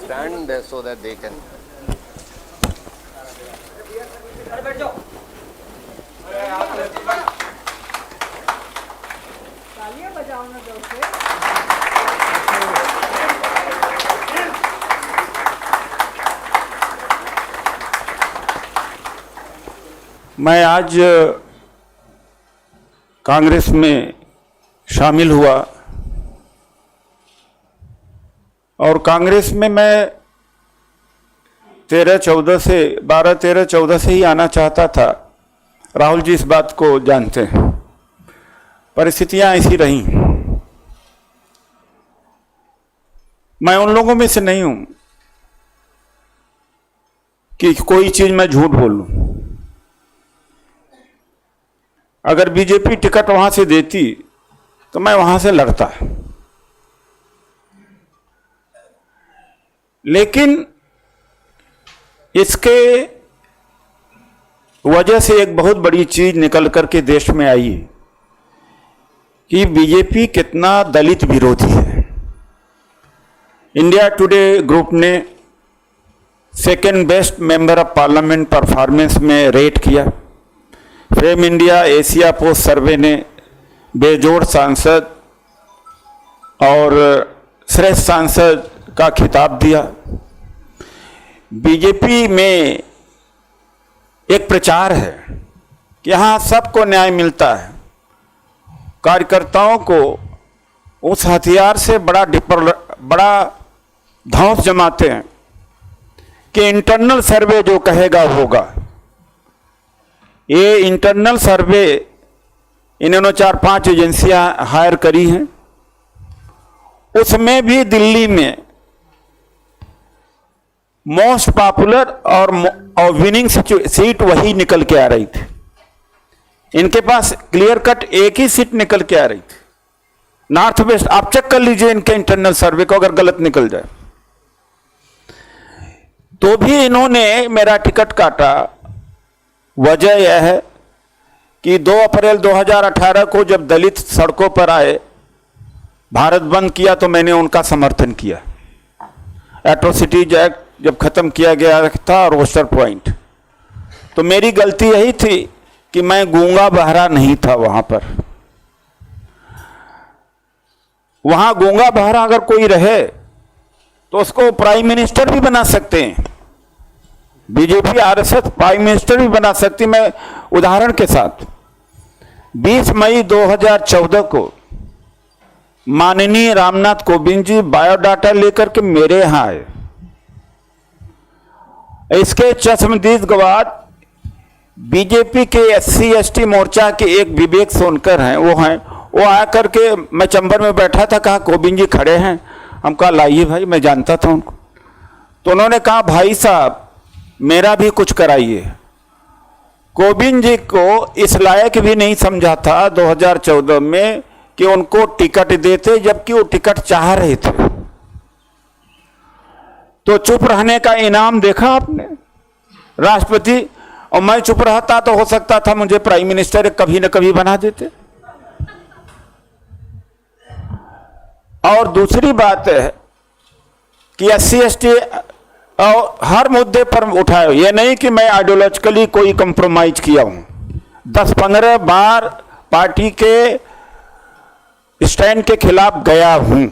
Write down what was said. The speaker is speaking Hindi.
stand so that they can. तालियां बजाओ ना जोर से। मैं आज कांग्रेस में शामिल हुआ और कांग्रेस में मैं 12-13-14 से ही आना चाहता था। राहुल जी इस बात को जानते हैं। परिस्थितियां ऐसी रहीं। मैं उन लोगों में से नहीं हूं कि कोई चीज मैं झूठ बोलूं। अगर बीजेपी टिकट वहां से देती तो मैं वहां से लड़ता, लेकिन इसके वजह से एक बहुत बड़ी चीज निकल करके देश में आई कि बीजेपी कितना दलित विरोधी है। इंडिया टुडे ग्रुप ने second best member of parliament performance में रेट किया। फेम इंडिया एशिया पोस्ट सर्वे ने बेजोड़ सांसद और श्रेष्ठ सांसद का खिताब दिया। बीजेपी में एक प्रचार है कि यहाँ सबको न्याय मिलता है। कार्यकर्ताओं को उस हथियार से बड़ा धौंस जमाते हैं कि इंटरनल सर्वे जो कहेगा होगा। ये इंटरनल सर्वे इन्होंने 4-5 एजेंसियां हायर करी हैं। उसमें भी दिल्ली में मोस्ट पॉपुलर और विनिंग सीट वही निकल के आ रही थी। इनके पास क्लियर कट एक ही सीट निकल के आ रही थी, नॉर्थ वेस्ट। आप चेक कर लीजिए इनके इंटरनल सर्वे को, अगर गलत निकल जाए तो भी इन्होंने मेरा टिकट काटा। वजह यह है कि 2 अप्रैल 2018 को जब दलित सड़कों पर आए, भारत बंद किया, तो मैंने उनका समर्थन किया। एट्रोसिटीज एक्ट जब खत्म किया गया था और रोस्टर पॉइंट, तो मेरी गलती यही थी कि मैं गूंगा बहरा नहीं था वहां पर। वहां गूंगा बहरा अगर कोई रहे तो उसको प्राइम मिनिस्टर भी बना सकते हैं। बीजेपी आरएसएस प्राइम मिनिस्टर भी बना सकती। मैं उदाहरण के साथ 20 मई 2014 को माननीय रामनाथ कोविंद जी बायोडाटा लेकर के मेरे यहां आए। इसके चश्मदीद गवाह बीजेपी के SC ST मोर्चा के एक विवेक सोनकर हैं, वो आकर के, मैं चंबर में बैठा था, कहा कोविंद जी खड़े हैं। हम कहा लाइए भाई, मैं जानता था उनको। तो उन्होंने कहा भाई साहब मेरा भी कुछ कराइए। कोविंद जी को इस लायक भी नहीं समझा था 2014 में कि उनको टिकट देते, जबकि वो टिकट चाह रहे थे। तो चुप रहने का इनाम देखा आपने, राष्ट्रपति। और मैं चुप रहता तो हो सकता था मुझे प्राइम मिनिस्टर कभी न कभी बना देते। और दूसरी बात है कि SC ST और हर मुद्दे पर उठाए। ये नहीं कि मैं आइडियोलॉजिकली कोई कंप्रोमाइज किया हूं। 10-15 बार पार्टी के स्टैंड के खिलाफ गया हूं।